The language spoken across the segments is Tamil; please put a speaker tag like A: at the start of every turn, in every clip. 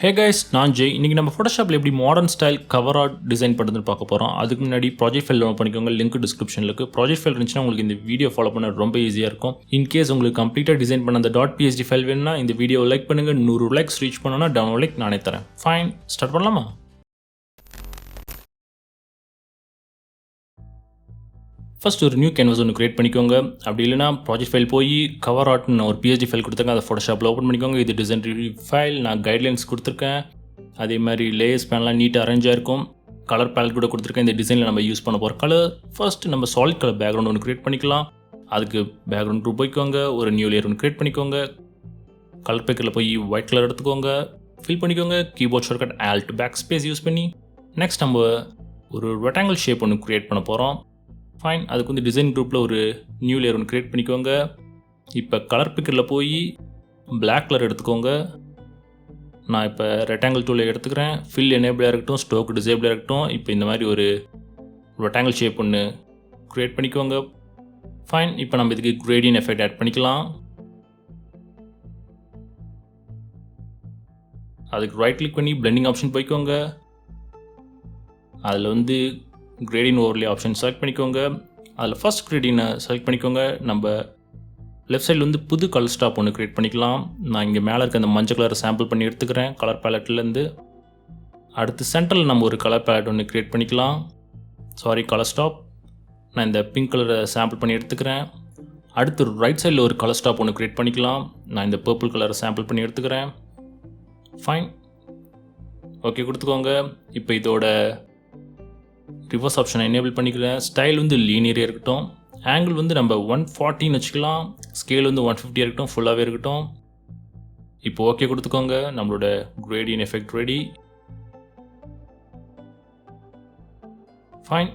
A: ஹே கைஸ், நான் ஜெய். இன்றைக்கி நம்ம ஃபோட்டோஷாப்பில் எப்படி modern style cover art design பண்ணுறதுன்னு பார்க்க போகிறோம். அதுக்கு முன்னாடி ப்ராஜெக்ட் ஃபைல் டவுன்லோட் பண்ணிக்கோங்க. லிங்க் டிஸ்கிரிப்ஷனில் இருக்குது. ப்ராஜெக்ட் ஃபைல் இருந்துச்சுன்னா உங்களுக்கு இந்த வீடியோ ஃபாலோ பண்ண ரொம்ப ஈஸியாக இருக்கும். இன்கேஸ் உங்களுக்கு கம்ப்ளீட்டாக டிசைன் பண்ண அந்த .psd ஃபைல் வேணும்னா இந்த வீடியோ லைக் பண்ணுங்கள். 100 லைக்ஸ் ரீச் பண்ணோன்னா டவுன்லோட் லைக் நானே தரேன். ஃபைன், ஸ்டார்ட் பண்ணலாமா? ஃபர்ஸ்ட் ஒரு நியூ கேன்வாஸ் ஒன்று கிரியேட் பண்ணிக்கோங்க. அப்படி இல்லைனா ப்ராஜெக்ட் ஃபைல் போய் கவர் ஆர்ட்னு ஒரு PSD ஃபைல் கொடுத்துருக்கேன். அதை ஃபோட்டோஷாப்பில் ஓப்பன் பண்ணிக்கோங்க. இது டிசைன் ரிவ்யூ ஃபைல். நான் கைட்லைன்ஸ் கொடுத்துருக்கேன். அதே மாதிரி லேயர்ஸ் பேனலாம் நீட்டாக அரேஞ்சாக இருக்கும். கலர் பேலட் கூட கொடுத்துருக்கேன். இந்த டிசைனில் நம்ம யூஸ் பண்ண போகிற கலர் ஃபர்ஸ்ட் நம்ம சாலிட் கலர் பேக்ரவுண்ட் ஒன்று கிரியேட் பண்ணிக்கலாம். அதுக்கு பேக்ரவுண்ட் குரூப் போய்க்கோங்க. ஒரு நியூ லேயர் ஒன்று கிரியேட் பண்ணிக்கோங்க. கலர் பேக்கரில் போய் ஒயிட் கலர் எடுத்துக்கோங்க. ஃபில் பண்ணிக்கோங்க. Keyboard shortcut Alt back space use பண்ணி நெக்ஸ்ட் நம்ம ஒரு ரெக்டாங்கிள் ஷேப் ஒன்று கிரியேட் பண்ண போகிறோம். ஃபைன், அதுக்கு வந்து டிசைன் குரூப்பில் ஒரு நியூ லேயர் ஒன்று க்ரியேட் பண்ணிக்கோங்க. இப்போ கலர் பிக்கரில் போய் பிளாக் கலர் எடுத்துக்கோங்க. நான் இப்போ ரெக்டாங்கிள் டூலை எடுத்துக்கிறேன். ஃபில் எனேபிளாக இருக்கட்டும், ஸ்டோக் டிசேபிளாக இருக்கட்டும். இப்போ இந்த மாதிரி ஒரு ரெக்டாங்கிள் ஷேப் ஒன்று க்ரியேட் பண்ணிக்கோங்க. ஃபைன், இப்போ நம்ம இதுக்கு கிரேடியன்ட் எஃபெக்ட் ஆட் பண்ணிக்கலாம். அதுக்கு ரைட் கிளிக் பண்ணி பிளெண்டிங் ஆப்ஷன் போய்க்கோங்க. அதில் வந்து கிரேடியன்ட் ஓவர்லே ஆப்ஷன் செலக்ட் பண்ணிக்கோங்க. அதில் ஃபர்ஸ்ட் கிரேடியனை செலக்ட் பண்ணிக்கோங்க. நம்ம லெஃப்ட் சைடில் வந்து புது கலர் ஸ்டாப் ஒன்று க்ரியேட் பண்ணிக்கலாம். நான் இங்கே மேலே இருக்க அந்த மஞ்சள் கலரை சாம்பிள் பண்ணி எடுத்துக்கிறேன் கலர் பேலட்லேருந்து. அடுத்து சென்டரில் நம்ம ஒரு கலர் பேலட் ஒன்று க்ரியேட் பண்ணிக்கலாம். Colour stop. நான் இந்த பிங்க் கலரை சாம்பிள் பண்ணி எடுத்துக்கிறேன். அடுத்து ரைட் சைடில் ஒரு கலர் ஸ்டாப் ஒன்று க்ரியேட் பண்ணிக்கலாம். நான் இந்த பர்பிள் கலரை சாம்பிள் பண்ணி எடுத்துக்கிறேன். ஃபைன், ஓகே கொடுத்துக்கோங்க. இப்போ இதோட ரிவர்ஸ் ஆப்ஷனை எனேபிள் பண்ணிக்கிறேன். ஸ்டைல் வந்து லீனியரே இருக்கட்டும். ஆங்கிள் வந்து நம்ம 140 வச்சுக்கலாம். ஸ்கேல் வந்து 150 இருக்கட்டும். ஃபுல்லாகவே இருக்கட்டும். இப்போ ஓகே கொடுத்துக்கோங்க. நம்மளோட கிரேடியன்ட் எஃபெக்ட் ரெடி. ஃபைன்,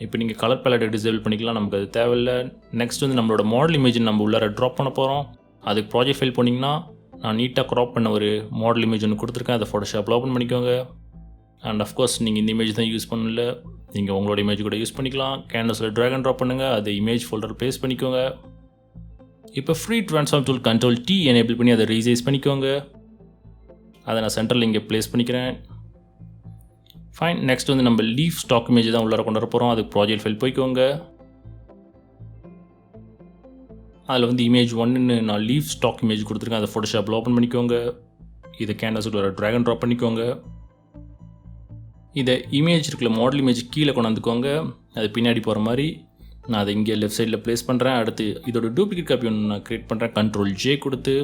A: இப்போ நீங்கள் கலர் பேலட்டை டிசேபிள் பண்ணிக்கலாம். நமக்கு அது தேவையில்லை. நெக்ஸ்ட் வந்து நம்மளோட மாடல் இமேஜ் நம்ம உள்ளார ட்ராப் பண்ண போகிறோம். அதுக்கு ப்ராஜெக்ட் ஃபைல் போனீங்கன்னா நான் நீட்டாக க்ராப் பண்ண ஒரு மாடல் இமேஜ் ஒன்று கொடுத்துருக்கேன். அதை ஃபோட்டோஷாப்பில் ஓப்பன் பண்ணிக்கோங்க. அண்ட் அஃப்கோர்ஸ் நீங்கள் இந்த இமேஜ் தான் யூஸ் பண்ணல, நீங்கள் உங்களோட இமேஜ் கூட யூஸ் பண்ணிக்கலாம். கேன்வஸில் ட்ராக் அண்ட் ட்ராப் பண்ணுங்கள். அது இமேஜ் ஃபோல்டர் ப்ளேஸ் பண்ணிக்கோங்க. இப்போ free transform tool Ctrl+T enable பண்ணி அதை ரீசைஸ் பண்ணிக்கோங்க. அதை நான் சென்டரில் இங்கே ப்ளேஸ் பண்ணிக்கிறேன். ஃபைன், நெக்ஸ்ட் வந்து நம்ம லீஃப் ஸ்டாக் இமேஜ் தான் உள்ளார கொண்டு வர போகிறோம். அதுக்கு ப்ராஜெக்ட் ஃபைல் போய்க்கோங்க. அதில் வந்து இமேஜ் 1ன்னு நான் லீஃப் ஸ்டாக் இமேஜ் கொடுத்துருக்கேன். அதை ஃபோட்டோஷாப்பில் ஓப்பன் பண்ணிக்கோங்க. இதை கேன்வஸில் ஒரு ட்ராக் அண்ட் ட்ராப் பண்ணிக்கோங்க. இதை இமேஜ் இருக்குல்ல, மாடல் இமேஜ் கீழே கொண்டாந்துக்கோங்க. அது பின்னாடி போகிற மாதிரி நான் அதை இங்கே லெஃப்ட் சைடில் ப்ளேஸ் பண்ணுறேன். அடுத்து இதோட டூப்ளிகேட் காப்பி ஒன்று நான் க்ரியேட் பண்ணுறேன். Ctrl+J கொடுத்து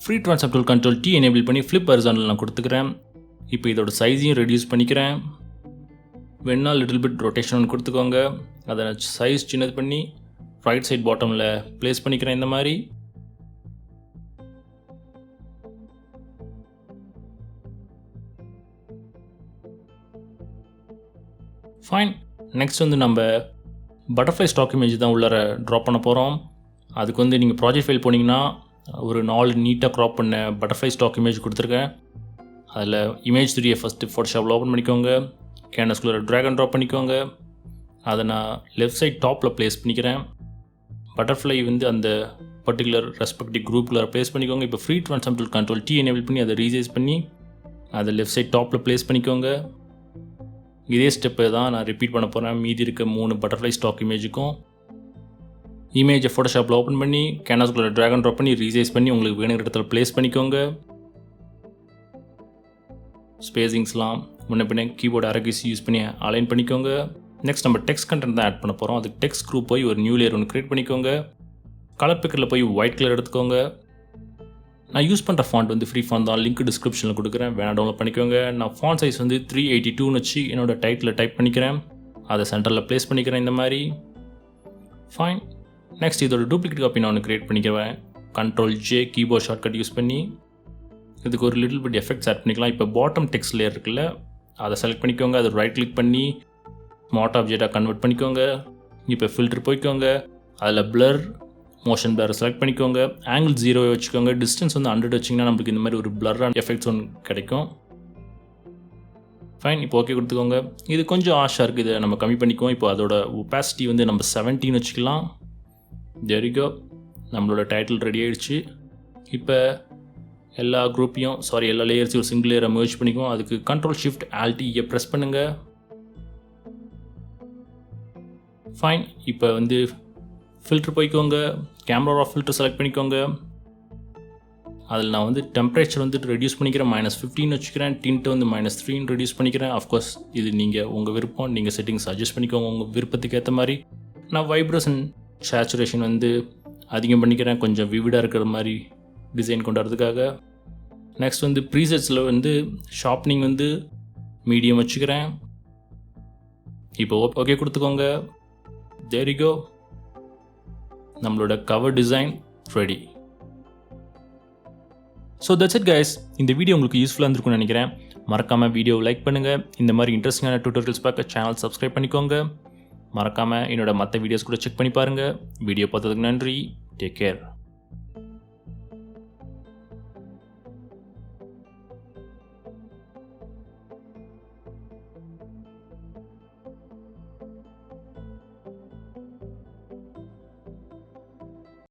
A: free transform tool Ctrl+T enable பண்ணி ஃப்ளிப் ஹரிசாண்டல் நான் கொடுத்துக்கிறேன். இப்போ இதோட சைஸையும் ரெடியூஸ் பண்ணிக்கிறேன். வேணா லிட்டில் பிட் ரொட்டேஷன் ஒன்று கொடுத்துக்கோங்க. அதை சைஸ் சின்னது பண்ணி ரைட் சைட் பாட்டமில் ப்ளேஸ் பண்ணிக்கிறேன் இந்த மாதிரி. ஃபைன், நெக்ஸ்ட் வந்து நம்ம பட்டர்ஃப்ளை ஸ்டாக் இமேஜ் தான் உள்ளார ட்ராப் பண்ண போகிறோம். அதுக்கு வந்து நீங்கள் ப்ராஜெக்ட் ஃபைல் போனீங்கன்னா ஒரு 4 நீட்டாக க்ராப் பண்ண பட்டர்ஃப்ளை ஸ்டாக் இமேஜ் கொடுத்துருக்கேன். அதில் இமேஜ் 3 ஃபஸ்ட்டு ஃபோட்டோஷாப்பில் ஓப்பன் பண்ணிக்கோங்க. கேன்வஸ்குள்ளே ட்ராக் அண்ட் ட்ராப் பண்ணிக்கோங்க. அதை நான் லெஃப்ட் சைட் டாப்பில் ப்ளேஸ் பண்ணிக்கிறேன். பட்டர்ஃப்ளை வந்து அந்த பர்டிகுலர் ரெஸ்பெக்டிவ் குரூப்பில் ப்ளேஸ் பண்ணிக்கோங்க. இப்போ free transform tool Ctrl+T enable பண்ணி அதை ரீசைஸ் பண்ணி அதை லெஃப்ட் சைட் டாப்பில் ப்ளேஸ் பண்ணிக்கோங்க. இதே ஸ்டெப்பை தான் நான் ரிப்பீட் பண்ண போகிறேன் மீதி இருக்க 3 பட்டர்ஃப்ளை ஸ்டாக் இமேஜுக்கும். இமேஜை ஃபோட்டோஷாப்பில் ஓப்பன் பண்ணி கேன்வாஸ்குள்ளே ட்ராக் அண்ட் ட்ராப் பண்ணி ரீசைஸ் பண்ணி உங்களுக்கு வேணுங்கிற இடத்துல ப்ளேஸ் பண்ணிக்கோங்க. ஸ்பேசிங்ஸ்லாம் முன்ன பின்ன கீபோர்டு அரகிஸ் யூஸ் பண்ணி அலைன் பண்ணிக்கோங்க. நெக்ஸ்ட் நம்ம டெக்ஸ்ட் கண்டென்ட் தான் ஆட் பண்ண போகிறோம். அதுக்கு டெக்ஸ்ட் குரூப் போய் ஒரு நியூ லேயர் ஒன்று க்ரியேட் பண்ணிக்கோங்க. கலர் பிக்கரில் போய் ஒயிட் கலர் எடுத்துக்கோங்க. நான் யூஸ் பண்ணுற ஃபாண்ட் வந்து ஃப்ரீ ஃபாண்ட் தான். லிங்க் டிஸ்கிரிப்ஷனில் கொடுக்குறேன், வேணால் டவுன்லோட் பண்ணிக்கோங்க. நான் ஃபாண்ட் சைஸ் வந்து 382 வச்சு என்னோட டைட்டில் டைப் பண்ணிக்கிறேன். அதை சென்டரில் ப்ளேஸ் பண்ணிக்கிறேன் இந்த மாதிரி. ஃபைன், நெக்ஸ்ட் இதோட டூப்ளிகேட் காப்பி நான் ஒன்று க்ரியேட் பண்ணிக்கிறேன். Ctrl+J கீபோர்ட் ஷார்ட்கட் யூஸ் பண்ணி இதுக்கு ஒரு லிட்டில் பிட் எஃபெக்ட்ஸ் ஆட் பண்ணிக்கலாம். இப்போ பாட்டம் டெக்ஸ்ட் லேயர் இருக்குல்ல, அதை செலக்ட் பண்ணிக்கோங்க. அதை ரைட் கிளிக் பண்ணி ஸ்மார்ட் ஆப்ஜெக்டாக கன்வெர்ட் பண்ணிக்கோங்க. இப்போ ஃபில்டர் போய்க்கோங்க. அதில் பிளர் மோஷன் பிளர் செலக்ட் பண்ணிக்கோங்க. ஆங்கிள் 0 வச்சுக்கோங்க. டிஸ்டன்ஸ் வந்து 100 வச்சிங்கன்னா நம்மளுக்கு இந்த மாதிரி ஒரு பிளரான எஃபெக்ட்ஸ் ஒன்று கிடைக்கும். ஃபைன், இப்போ ஓகே கொடுத்துக்கோங்க. இது கொஞ்சம் ஆஷாக இருக்குது, இதை நம்ம கம்மி பண்ணிக்குவோம். இப்போ அதோட ஒப்பாசிட்டி வந்து நம்ம 17 வச்சுக்கலாம். தேர் யூ கோ, நம்மளோட டைட்டில் ரெடி ஆகிடுச்சு. இப்போ எல்லா லேயர்ஸையும் ஒரு சிங்கிள் லேயரை merge பண்ணிக்குவோம். அதுக்கு Ctrl+Shift+Alt+E ப்ரெஸ் பண்ணுங்கள். ஃபைன். இப்போ வந்து ஃபில்டர் போய்க்கோங்க. கேமரா ஃபில்டர் செலக்ட் பண்ணிக்கோங்க. அதில் நான் வந்து டெம்பரேச்சர் வந்துட்டு ரெடியூஸ் பண்ணிக்கிறேன், -15 வச்சுக்கிறேன். டின்ட்டு வந்து -3 ரெடியூஸ் பண்ணிக்கிறேன். அஃப்கோர்ஸ் இது நீங்கள் உங்கள் விருப்பம், நீங்கள் செட்டிங்ஸ் அட்ஜஸ்ட் பண்ணிக்கோங்க உங்கள் விருப்பத்துக்கு ஏற்ற மாதிரி. நான் வைப்ரேஷன் சேச்சுரேஷன் வந்து அதிகம் பண்ணிக்கிறேன், கொஞ்சம் விவிடாக இருக்கிற மாதிரி டிசைன் கொண்டு வரதுக்காக. நெக்ஸ்ட் வந்து ப்ரீசெட்ஸில் வந்து ஷார்ப்னிங் வந்து மீடியம் வச்சுக்கிறேன். இப்போ ஓகே கொடுத்துக்கோங்க. There you go. நம்மளோட cover design ready. So that's it guys. இந்த வீடியோ உங்களுக்கு யூஸ்ஃபுல்லாக இருந்திருக்கும்னு நினைக்கிறேன். மறக்காமல் வீடியோவை லைக் பண்ணுங்கள். இந்த மாதிரி இன்ட்ரெஸ்டிங்கான டியூட்டோரியல்ஸ் பார்க்க சேனல் சப்ஸ்கிரைப் பண்ணிக்கோங்க. மறக்காமல் என்னோட மற்ற வீடியோஸ் கூட செக் பண்ணி பாருங்கள். வீடியோ பார்த்ததுக்கு நன்றி. Take care.